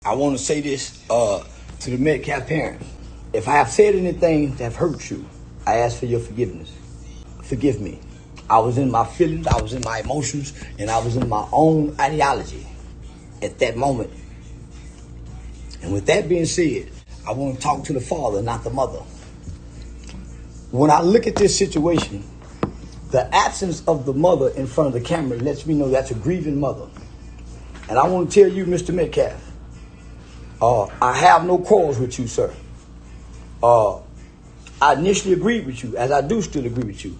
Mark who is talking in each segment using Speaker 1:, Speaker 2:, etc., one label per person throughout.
Speaker 1: I want to say this to the Metcalf parents. If I have said anything that have hurt you, I ask for your forgiveness. Forgive me. I was in my feelings, I was in my emotions, and I was in my own ideology at that moment. And with that being said, I want to talk to the father, not the mother. When I look at this situation, the absence of the mother in front of the camera lets me know that's a grieving mother. And I want to tell you, Mr. Metcalf, I have no quarrels with you, sir. I initially agreed with you, as I do still agree with you.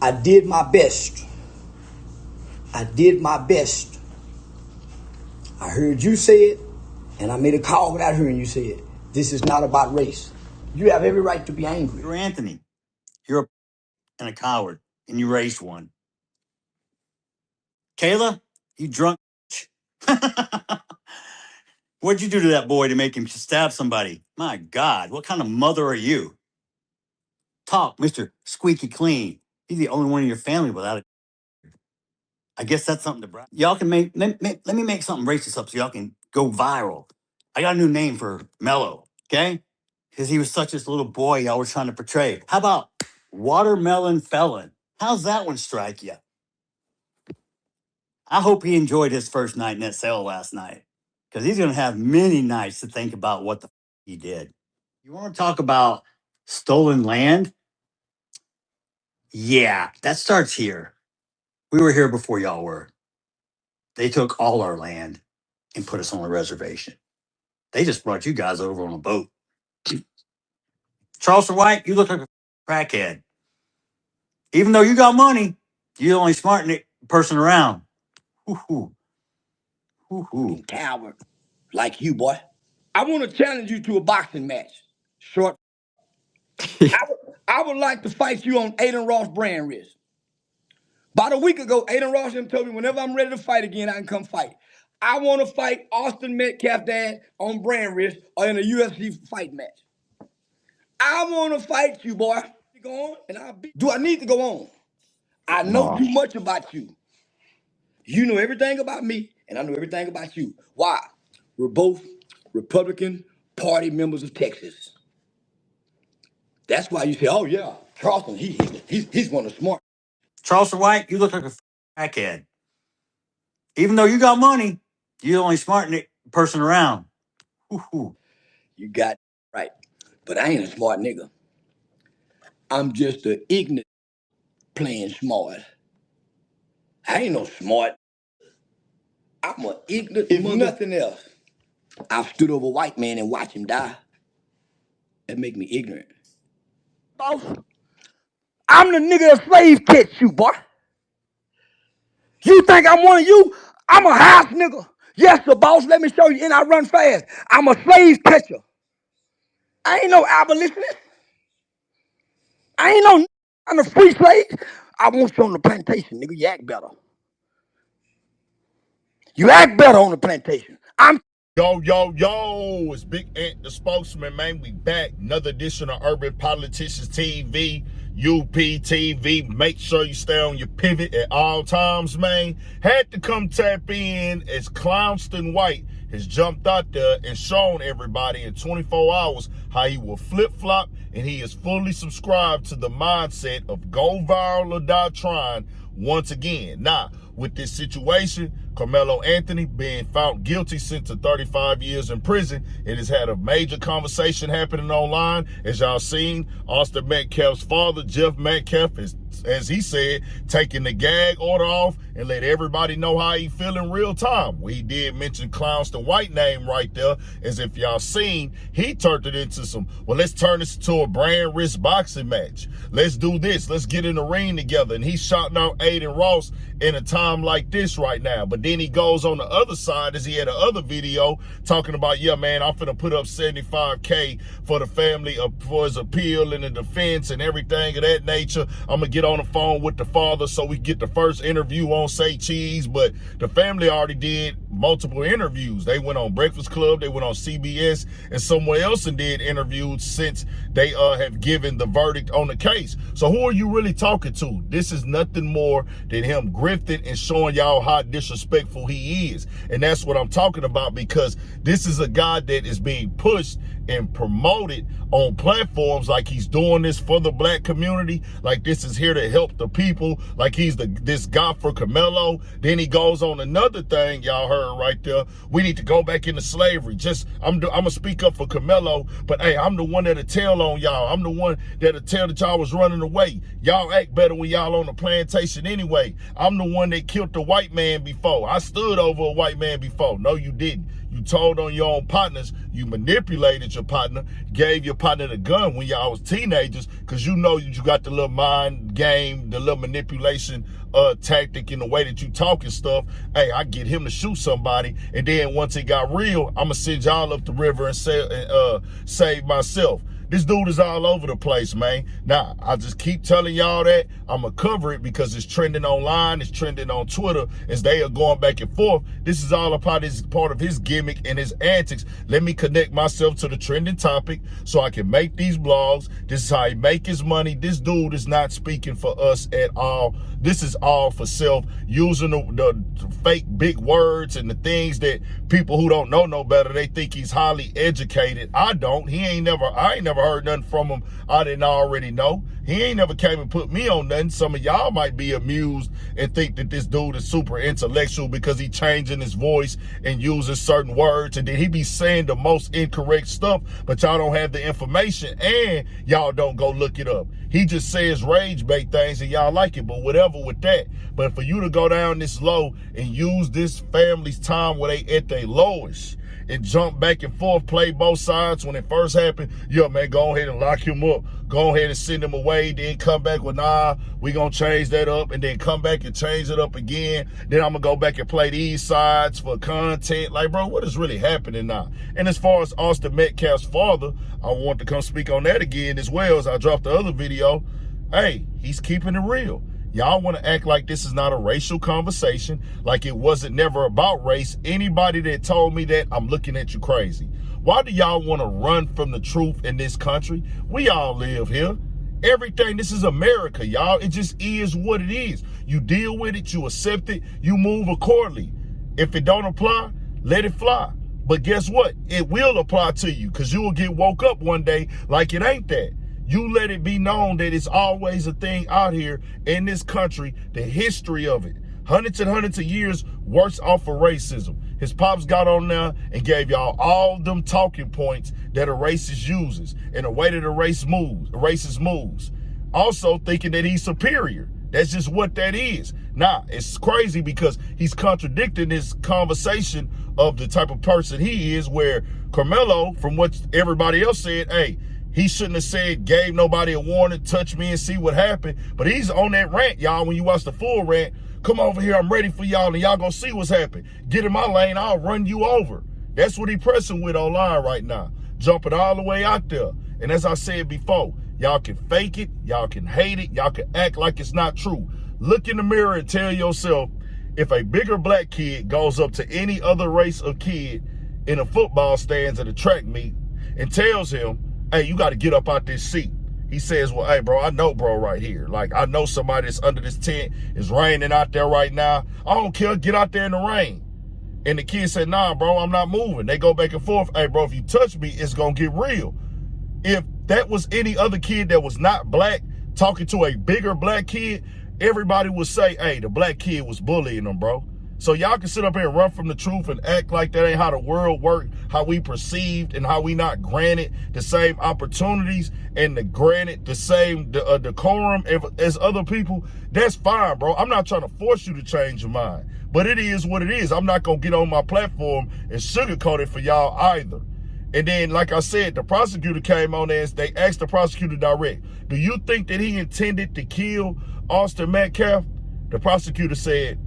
Speaker 1: I did my best. I did my best. I heard you say it, and I made a call without hearing you say it. This is not about race. You have every right to be angry.
Speaker 2: You're Anthony. You're a coward, and you raised one. Kayla, you drunk. What'd you do to that boy to make him stab somebody? My God, what kind of mother are you? Talk, Mr. Squeaky Clean. He's the only one in your family without it. I guess that's something to brag. Y'all can let me make something racist up so y'all can go viral. I got a new name for Mello, okay? Because he was such this little boy y'all were trying to portray. How about Watermelon Felon? How's that one strike you? I hope he enjoyed his first night in that cell last night, because he's going to have many nights to think about what the he did. You want to talk about stolen land? Yeah, that starts here. We were here before y'all were. They took all our land and put us on a reservation. They just brought you guys over on a boat. Charleston White, you look like a crackhead. Even though you got money, you're the only smart person around. Hoo-hoo. Hoo-hoo.
Speaker 1: Coward, like you, boy. I want to challenge you to a boxing match. Short. I would like to fight you on Aiden Ross brand wrist. About a week ago, Aiden Ross told me whenever I'm ready to fight again, I can come fight. I want to fight Austin Metcalf dad on brand wrist or in a UFC fight match. I want to fight you, boy. You go on, and I'll be. Do I need to go on? I know too much about you. You know everything about me, and I know everything about you. Why? We're both Republican Party members of Texas. That's why you say, "Oh yeah, Charleston, he's one of the smart."
Speaker 2: Charleston White, you look like a crackhead. Even though you got money, you're the only smart person around. Hoo-hoo.
Speaker 1: You got right, but I ain't a smart nigga. I'm just an ignorant playing smart. I ain't no smart. I'm an ignorant, if nothing else. I've stood over a white man and watched him die. That make me ignorant. Boss, I'm the nigga that slave catch you, boy. You think I'm one of you? I'm a house nigga. Yes, sir, boss. Let me show you. And I run fast. I'm a slave catcher. I ain't no abolitionist. I ain't no I'm a free slave. I want you on the plantation, nigga. You act better. You act better on the plantation.
Speaker 3: Yo, it's Big Ant, the spokesman, man. We back. Another edition of Urban Politicians TV, UPTV. Make sure you stay on your pivot at all times, man. Had to come tap in as Charleston White has jumped out there and shown everybody in 24 hours how he will flip-flop, and he is fully subscribed to the mindset of go viral or die trying once again. Now, with this situation, Karmelo Anthony being found guilty, sent to 35 years in prison. It has had a major conversation happening online. As y'all seen, Austin Metcalf's father, Jeff Metcalf, is, as he said, taking the gag order off and let everybody know how he feel in real time. Well, he did mention Charleston White name right there, as if y'all seen, he turned it into some, well, let's turn this into a brand wrist boxing match. Let's do this. Let's get in the ring together. And he's shouting out Aiden Ross in a time like this right now. But then he goes on the other side, as he had another video talking about, yeah, man, I'm finna put up $75K for the family, for his appeal and the defense and everything of that nature. I'm gonna get on the phone with the father so we get the first interview won't say cheese, but the family already did multiple interviews. They went on Breakfast Club, they went on CBS and somewhere else and did interviews since they have given the verdict on the case. So who are you really talking to? This is nothing more than him grifting and showing y'all how disrespectful he is. And that's what I'm talking about, because this is a guy that is being pushed and promoted on platforms like he's doing this for the black community, like this is here to help the people, like he's this guy for Karmelo. Then he goes on another thing y'all heard right there. We need to go back into slavery. I'm gonna speak up for Karmelo, but hey, I'm the one that'll tell on y'all. I'm the one that'll tell that y'all was running away. Y'all act better when y'all on the plantation anyway. I'm the one that killed the white man before. I stood over a white man before. No, you didn't. You told on your own partners. You manipulated your partner, gave your partner the gun when y'all was teenagers, because you know you got the little mind game, the little manipulation tactic in the way that you talk and stuff. Hey, I get him to shoot somebody, and then once it got real, I'm gonna send y'all up the river and save myself. This dude is all over the place, man. Now, I just keep telling y'all that. I'm going to cover it because it's trending online. It's trending on Twitter as they are going back and forth. This is all part of his gimmick and his antics. Let me connect myself to the trending topic so I can make these blogs. This is how he make his money. This dude is not speaking for us at all. This is all for self, using the fake big words and the things that people who don't know no better, they think he's highly educated. I don't. I ain't never heard nothing from him I didn't already know. He ain't never came and put me on nothing. Some of y'all might be amused and think that this dude is super intellectual because he changing his voice and using certain words, and then he be saying the most incorrect stuff, but y'all don't have the information and y'all don't go look it up. He just says rage bait things and y'all like it, but whatever with that. But for you to go down this low and use this family's time where they at their lowest and jump back and forth, play both sides when it first happened, yo, man, go ahead and lock him up. Go ahead and send him away, then come back with, nah, we gonna change that up, and then come back and change it up again. Then I'm gonna go back and play these sides for content. Like, bro, what is really happening now? And as far as Austin Metcalf's father, I want to come speak on that again as well as I dropped the other video. Hey, he's keeping it real. Y'all want to act like this is not a racial conversation, like it wasn't never about race. Anybody that told me that, I'm looking at you crazy. Why do y'all want to run from the truth in this country? We all live here. Everything, this is America, y'all. It just is what it is. You deal with it, you accept it, you move accordingly. If it don't apply, let it fly. But guess what? It will apply to you, because you will get woke up one day like it ain't that. You let it be known that it's always a thing out here in this country, the history of it. Hundreds and hundreds of years worse off of racism. His pops got on there and gave y'all all them talking points that a racist uses and the way that a racist moves. Also thinking that he's superior. That's just what that is. Now, it's crazy because he's contradicting this conversation of the type of person he is, where Karmelo, from what everybody else said, hey, he shouldn't have said, gave nobody a warning, touch me and see what happened. But he's on that rant, y'all. When you watch the full rant, come over here, I'm ready for y'all, and y'all gonna see what's happening. Get in my lane, I'll run you over. That's what he pressing with online right now. Jumping all the way out there. And as I said before, y'all can fake it, y'all can hate it, y'all can act like it's not true. Look in the mirror and tell yourself, if a bigger black kid goes up to any other race of kid in a football stands at a track meet and tells him, hey, you got to get up out this seat. He says, well, hey, bro, I know bro right here. Like, I know somebody that's under this tent. It's raining out there right now. I don't care. Get out there in the rain. And the kid said, nah, bro, I'm not moving. They go back and forth. Hey, bro, if you touch me, it's going to get real. If that was any other kid that was not black talking to a bigger black kid, everybody would say, hey, the black kid was bullying them, bro. So y'all can sit up here and run from the truth and act like that ain't how the world worked, how we perceived and how we not granted the same opportunities and granted the same decorum as other people. That's fine, bro. I'm not trying to force you to change your mind, but it is what it is. I'm not going to get on my platform and sugarcoat it for y'all either. And then, like I said, the prosecutor came on there and they asked the prosecutor direct, do you think that he intended to kill Austin Metcalf? The prosecutor said,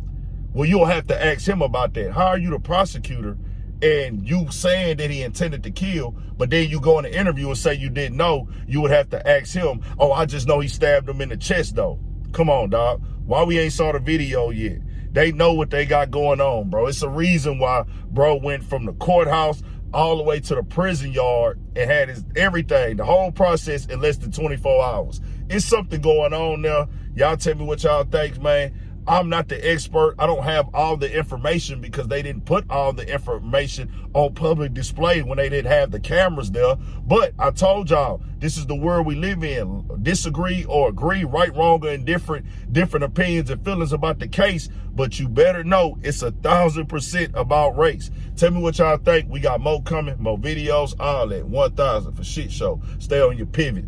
Speaker 3: well, you'll have to ask him about that. How are you the prosecutor and you saying that he intended to kill, but then you go in the interview and say you didn't know? You would have to ask him, oh, I just know he stabbed him in the chest, though. Come on, dog. Why we ain't saw the video yet? They know what they got going on, bro. It's a reason why bro went from the courthouse all the way to the prison yard and had his everything, the whole process in less than 24 hours. It's something going on there. Y'all tell me what y'all think, man. I'm not the expert. I don't have all the information because they didn't put all the information on public display when they didn't have the cameras there. But I told y'all, this is the world we live in. Disagree or agree, right, wrong, or indifferent, different opinions and feelings about the case. But you better know it's 1,000% about race. Tell me what y'all think. We got more coming, more videos, all that. 1,000 for shit show. Stay on your pivot.